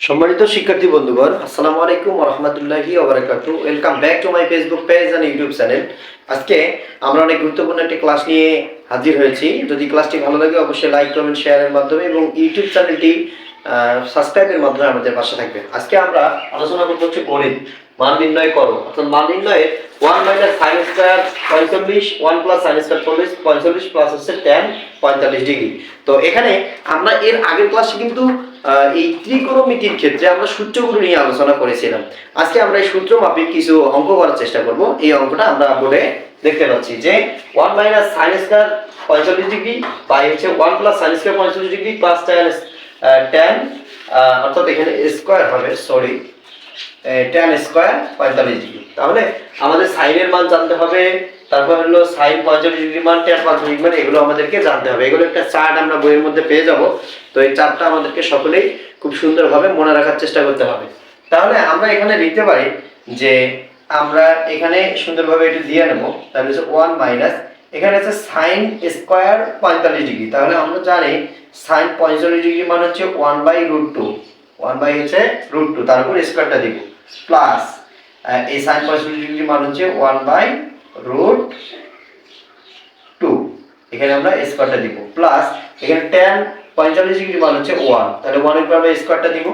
সম্মানিত শিক্ষার্থী বন্ধুগণ, আসসালামু আলাইকুম ওয়া রাহমাতুল্লাহি ওয়া বারাকাতুহু। Welcome back to my Facebook page and YouTube channel. আজকে আমরা অনেক গুরুত্বপূর্ণ একটি ক্লাস নিয়ে হাজির হয়েছি। যদি ক্লাসটি ভালো লাগে অবশ্যই লাইক, কমেন্ট, শেয়ারের মাধ্যমে এবং ইউটিউব চ্যানেলটি সাবস্ক্রাইবের মাধ্যমে আমাদের পাশে থাকবেন। আজকে আমরা আলোচনা করব হচ্ছে গণিত মান নির্ণয় করো, অর্থাৎ মান নির্ণয়ে 1 minus sin square 45, 1 plus sin square 45 plus হচ্ছে tan 45 ডিগ্রি। তো এখানে আমরা এর আগের ক্লাসে কিন্তু এই ত্রিকোণমিতির ক্ষেত্রে আমরা সূত্রগুলো নিয়ে আলোচনা করেছিলাম। আজকে আমরা এই সূত্র মাফিক কিছু অঙ্ক করার চেষ্টা করব। এই অঙ্কটা আমরা বোর্ডে দেখতে পাচ্ছি যে 1 minus sin square 45 degree by হচ্ছে 1 plus sin square 45 degree plus tan অর্থাৎ এখানে স্কয়ার হবে, সরি, tan স্কয়ার 45 ডিগ্রি। তাহলে আমাদের sin এর মান জানতে হবে, তারপর হলো sin 45 ডিগ্রি মান, tan 45 ডিগ্রি মান, এগুলো আমাদেরকে জানতে হবে। এগুলো একটা চার্ট আমরা বইয়ের মধ্যে পেয়ে যাব। তো এই চার্টটা আমাদেরকে সকলেই খুব সুন্দরভাবে মনে রাখার চেষ্টা করতে হবে। তাহলে আমরা এখানে লিখতে পারি যে আমরা এখানে সুন্দরভাবে এটা দিয়ে নেব। তাহলে হচ্ছে 1 মাইনাস, এখানে আছে sin স্কয়ার 45 ডিগ্রি। তাহলে আমরা জানি sin 45 ডিগ্রি মান হচ্ছে 1/√2, 1 বাই হচ্ছে √2, তার উপর স্কয়ারটা দিব, প্লাস এই sin 45 ডিগ্রি মান হচ্ছে 1/√2, এখানে আমরা স্কয়ারটা দিব, প্লাস এখানে tan 45 ডিগ্রি মান হচ্ছে 1, তাহলে 1 এর উপর আমরা স্কয়ারটা দিব।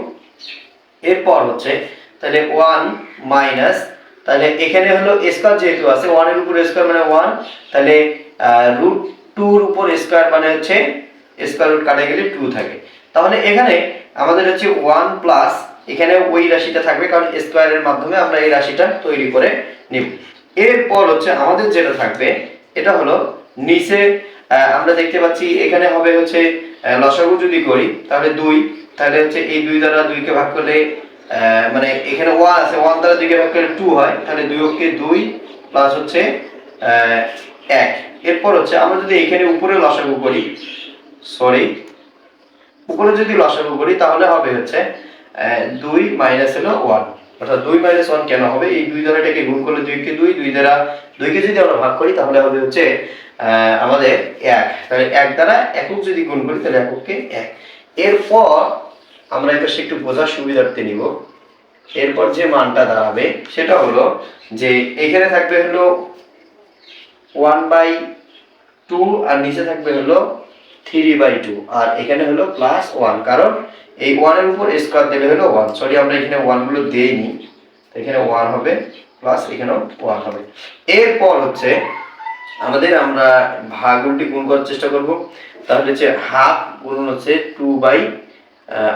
এরপর হচ্ছে তাহলে 1 মাইনাস, তাহলে এখানে হলো স্কয়ার যেহেতু আছে 1 এর উপর স্কয়ার মানে 1, তাহলে √2 এর উপর স্কয়ার মানে হচ্ছে স্কয়ার রুট কাটা গেলে 2 থাকে। তাহলে এখানে আমাদের হচ্ছে 1 প্লাস এখানে ওই রাশিটা থাকবে, কারণ স্কয়ারের মাধ্যমে আমরা এই রাশিটা তৈরি করে নিব। এরপর হচ্ছে আমাদের যেটা থাকবে এটা হলো নিচে আমরা দেখতে পাচ্ছি এখানে হবে হচ্ছে লসাগু যদি করি তাহলে 2, তাহলে হচ্ছে এই 2 দ্বারা 2 কে ভাগ করলে মানে এখানে 1 আছে, 1 দ্বারা 2 কে ভাগ করলে 2 হয়, তাহলে 2 কে 2 প্লাস হচ্ছে 1। এরপর হচ্ছে আমরা যদি এখানে উপরে লসাগু করি, সরি, উপরে যদি লসাগু করি তাহলে হবে হচ্ছে 2 মাইনাস হলো 1, অর্থাৎ 2 মাইনাস 1 কেন হবে, এই 2 দ্বারা এটাকে গুণ করলে 2 কে 2, 2 দ্বারা 2 কে যদি আমরা ভাগ করি তাহলে হবে হচ্ছে আমাদের 1, তাহলে 1 দ্বারা একক যদি গুণ করি তাহলে এককে 1। এরপর আমরা এটা একটু বোঝার সুবিধার্থে নিব। এরপর যে মানটা দাঁড়াবে সেটা হলো যে এখানে থাকবে হলো 1/2 আর নিচে থাকবে হলো 3/2, আর এখানে হলো প্লাস 1, কারণ এই 1 এর উপর স্কয়ার দিলে হলো 1, সরি আমরা এখানে 1 গুলো দেইনি, এখানে 1 হবে প্লাস এখানেও 1 হবে। এরপর হচ্ছে আমরা ভাগগুলোটি গুণ করার চেষ্টা করব। তাহলে হচ্ছে হাফ গুণ হচ্ছে 2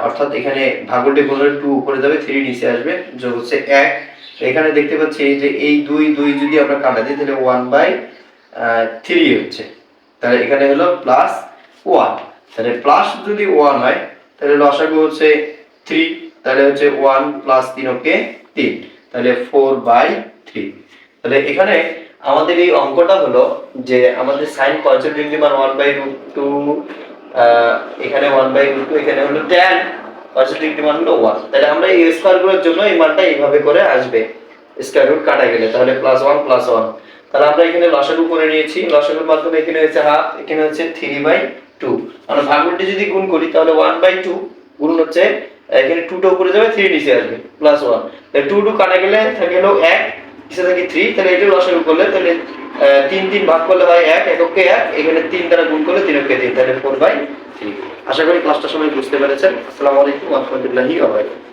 অর্থাৎ এখানে ভাগগুলোটি গুণ হলে 2 উপরে যাবে, 3 নিচে আসবে, যোগ হচ্ছে 1। এখানে দেখতে পাচ্ছি যে এই 2 যদি আমরা কাটা দিই তাহলে 1/3 হচ্ছে, তাহলে এখানে হলো প্লাস 1, তাহলে প্লাস যদি 1 হয় তাহলে লসাগু হচ্ছে 3, তাহলে হচ্ছে 1 প্লাস 3 ওকে 3, তাহলে 4/3। তাহলে এখানে আমাদের এই অঙ্কটা হলো যে আমাদের sin 45 ডিগ্রি মান 1/√2, এখানে 1/√2, এখানে হলো tan 45 ডিগ্রি মান হলো 1। তাহলে আমরা এই স্কয়ার গুলোর জন্য এই মানটা এইভাবে করে আসবে, স্কয়ার রুট কাটা গেলে, তাহলে +1 +1। তাহলে আমরা এখানে লসাগু করে নিয়েছি, লসাগুর মাধ্যমে এখানে হচ্ছে হাফ, এখানে হচ্ছে 3/2। আমরা ভাগফলটি যদি গুণ করি তাহলে 1/2 গুণ হচ্ছে এখানে 2 টা উপরে যাবে, 3 নিচে আসবে, +1, তাহলে 2 2 কাটা গেলে থাকে হলো 1, নিচে থাকে 3, তাহলে এটা লসাগু করলে তাহলে 3 3 ভাগ করলে হয় 1, এককে 1, এখানে 3 দ্বারা গুণ করলে 3 কে 3, তাহলে 4/3। আশা করি ক্লাসটা সবাই বুঝতে পেরেছেন। আসসালামু আলাইকুম ওয়া রাহমাতুল্লাহি ওয়া বারাকাতুহু।